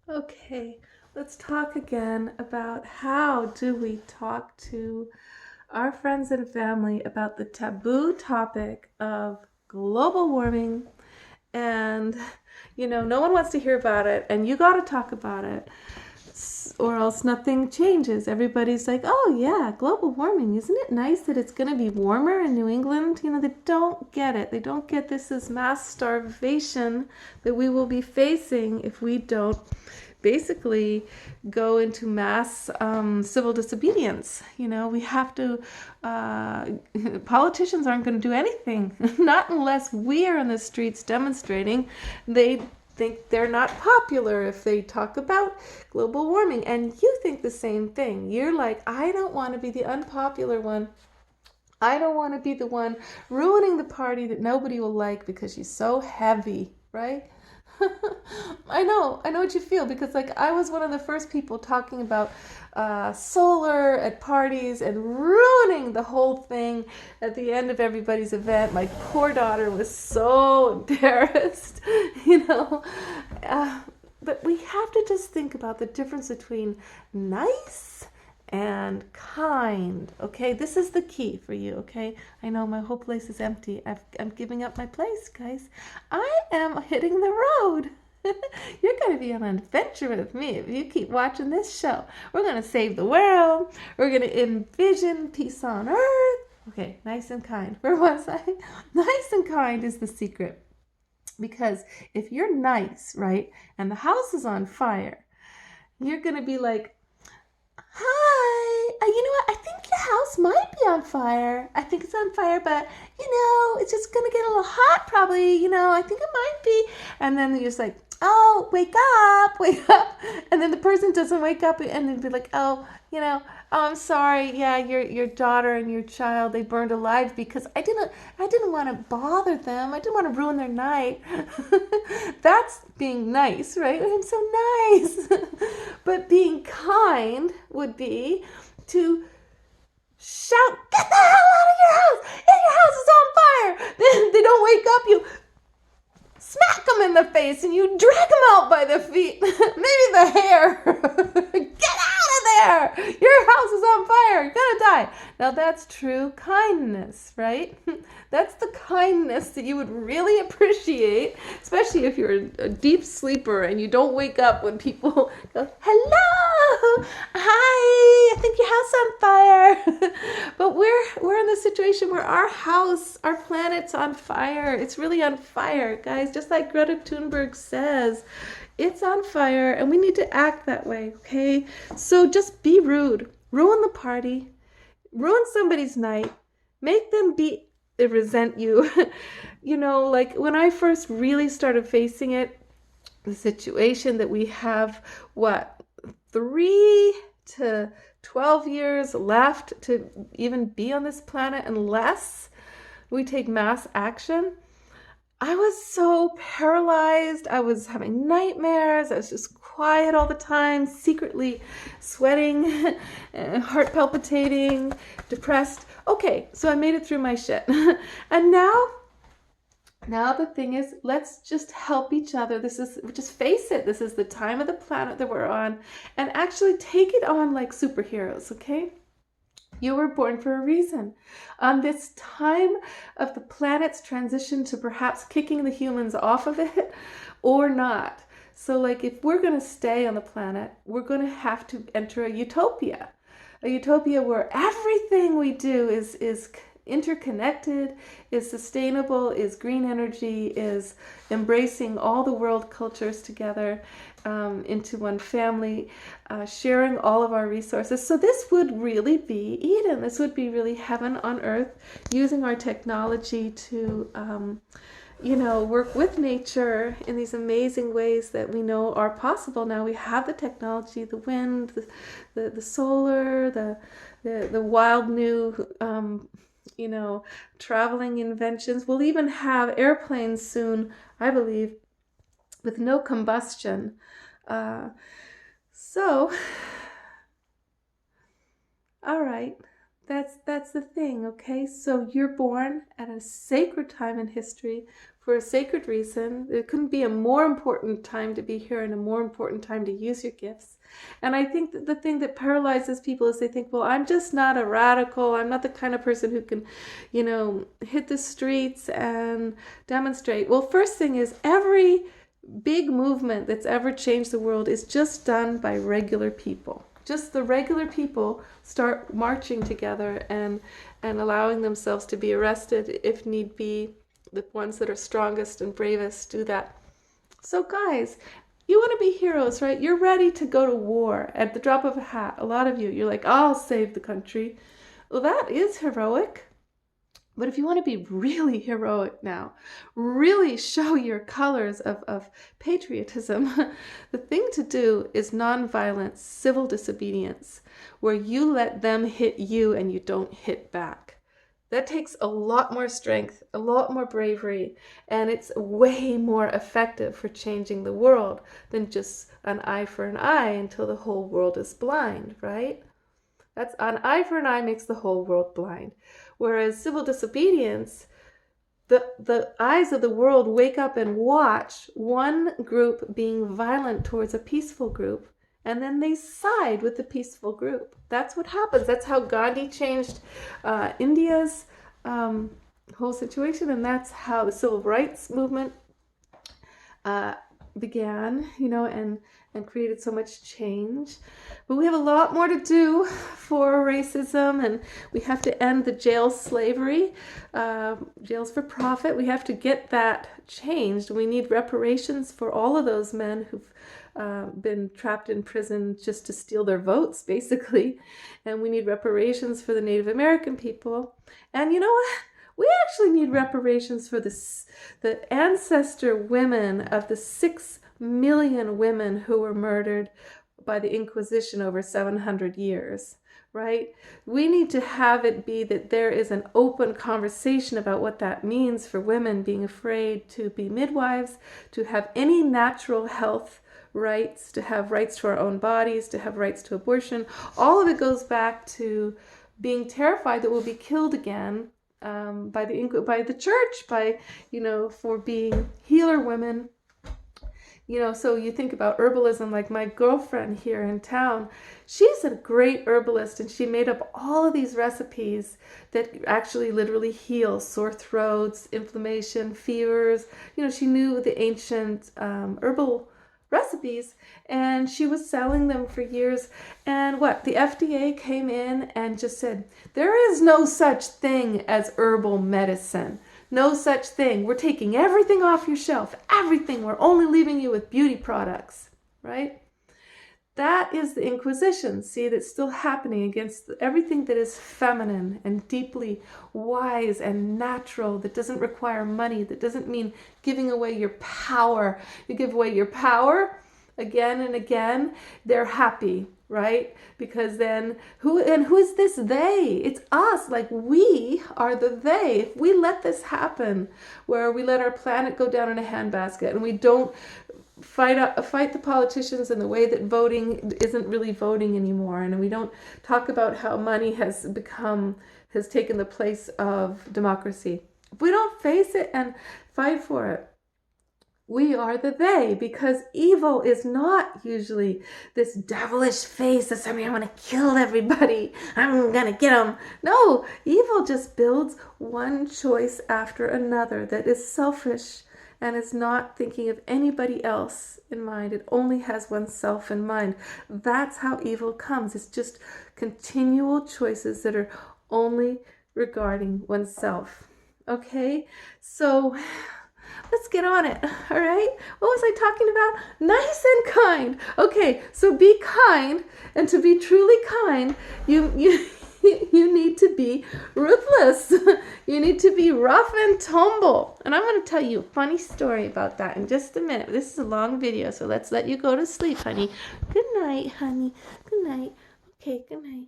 Okay, let's talk again about how do we talk to our friends and family about the taboo topic of global warming. And no one wants to hear about it, and you got to talk about it, or else nothing changes. Everybody's like, oh yeah, global warming, isn't it nice that it's going to be warmer in New England? They don't get it. They don't get this is mass starvation that we will be facing if we don't basically go into mass civil disobedience. We have to, politicians aren't going to do anything, not unless we are in the streets demonstrating. They think they're not popular if they talk about global warming. And you think the same thing. You're like, I don't want to be the unpopular one. I don't want to be the one ruining the party that nobody will like because she's so heavy, right? I know what you feel, because like I was one of the first people talking about solar at parties and ruining the whole thing at the end of everybody's event. My poor daughter was so embarrassed, you know. But we have to just think about the difference between nice and kind. Okay, this is the key for you. Okay, I know my whole place is empty. I'm giving up my place, guys. I am hitting the road. You're going to be on an adventure with me if you keep watching this show. We're going to save the world. We're going to envision peace on earth. Okay, nice and kind. Where was I? Nice and kind is the secret. Because if you're nice, right, and the house is on fire, you're going to be like, hi, you know what? I think your house might be on fire. I think it's on fire, but it's just gonna get a little hot probably. I think it might be. And then you're just like, oh, wake up. And then the person doesn't wake up, and then be like, oh, I'm sorry. Yeah, your daughter and your child, they burned alive because I didn't want to bother them. I didn't want to ruin their night. That's being nice, right? I'm so nice. But being kind would be to shout, get the hell out of your house! And your house is on fire! Then they don't wake up, you smack them in the face and you drag them out by the feet, maybe the hair. Get out of there! Your house is on fire. You're gonna die. Now that's true kindness, right? That's the kindness that you would really appreciate, especially if you're a deep sleeper and you don't wake up when people go, hello, hi, I think your house is on fire. But we're in this situation where our house, our planet's on fire. It's really on fire, guys. Just like Greta Thunberg says, it's on fire and we need to act that way, okay? So just be rude, ruin the party, ruin somebody's night, make them resent you. Like when I first really started facing it, the situation that we have, 3 to 12 years left to even be on this planet unless we take mass action. I was so paralyzed. I was having nightmares. I was just quiet all the time, secretly sweating, heart palpitating, depressed. Okay, so I made it through my shit. And now the thing is, let's just help each other. Just face it. This is the time of the planet that we're on, and actually take it on like superheroes, okay? You were born for a reason. On this time of the planet's transition to perhaps kicking the humans off of it or not. So like if we're going to stay on the planet, we're going to have to enter a utopia where everything we do is interconnected, is sustainable, is green energy, is embracing all the world cultures together into one family, sharing all of our resources. So this would really be Eden. This would be really heaven on earth, using our technology to work with nature in these amazing ways that we know are possible. Now we have the technology, the wind, the solar, the wild new traveling inventions. We'll even have airplanes soon, I believe, with no combustion. So, all right, That's the thing, okay? So you're born at a sacred time in history for a sacred reason. There couldn't be a more important time to be here and a more important time to use your gifts. And I think that the thing that paralyzes people is they think, well, I'm just not a radical. I'm not the kind of person who can, hit the streets and demonstrate. Well, first thing is every big movement that's ever changed the world is just done by regular people. Just the regular people start marching together and allowing themselves to be arrested if need be. The ones that are strongest and bravest do that. So guys, you want to be heroes, right? You're ready to go to war at the drop of a hat. A lot of you're like, I'll save the country. Well, that is heroic. But if you want to be really heroic now, really show your colors of patriotism, the thing to do is nonviolent civil disobedience, where you let them hit you and you don't hit back. That takes a lot more strength, a lot more bravery, and it's way more effective for changing the world than just an eye for an eye until the whole world is blind, right? That's an eye for an eye makes the whole world blind. Whereas civil disobedience, the eyes of the world wake up and watch one group being violent towards a peaceful group, and then they side with the peaceful group. That's what happens. That's how Gandhi changed India's whole situation, and that's how the civil rights movement began, and created so much change. But we have a lot more to do for racism, and we have to end the jail slavery, jails for profit. We have to get that changed. We need reparations for all of those men who've been trapped in prison just to steal their votes, basically. And we need reparations for the Native American people. And you know what? We actually need reparations for the ancestor women of the 6 million women who were murdered by the Inquisition over 700 years, right? We need to have it be that there is an open conversation about what that means for women being afraid to be midwives, to have any natural health rights, to have rights to our own bodies, to have rights to abortion. All of it goes back to being terrified that we'll be killed again by the church, for being healer women. So you think about herbalism, like my girlfriend here in town, she's a great herbalist, and she made up all of these recipes that actually literally heal sore throats, inflammation, fevers. She knew the ancient herbal recipes, and she was selling them for years. And the FDA came in and just said, there is no such thing as herbal medicine. No such thing. We're taking everything off your shelf. Everything. We're only leaving you with beauty products, right? That is the Inquisition, see, that's still happening against everything that is feminine and deeply wise and natural, that doesn't require money, that doesn't mean giving away your power. You give away your power again and again, they're happy, right? Because then who is this they? It's us. Like, we are the they. If we let this happen, where we let our planet go down in a handbasket and we don't fight the politicians in the way that voting isn't really voting anymore, and we don't talk about how money has taken the place of democracy. If we don't face it and fight for it, we are the they, because evil is not usually this devilish face that I'm going to kill everybody, I'm going to get them. No, evil just builds one choice after another that is selfish and is not thinking of anybody else in mind. It only has oneself in mind. That's how evil comes. It's just continual choices that are only regarding oneself. Okay, so let's get on it, all right? What was I talking about? Nice and kind. Okay, so be kind, and to be truly kind, you need to be ruthless. You need to be rough and tumble. And I'm going to tell you a funny story about that in just a minute. This is a long video, so let's let you go to sleep, honey. Good night, honey. Good night. Okay, good night.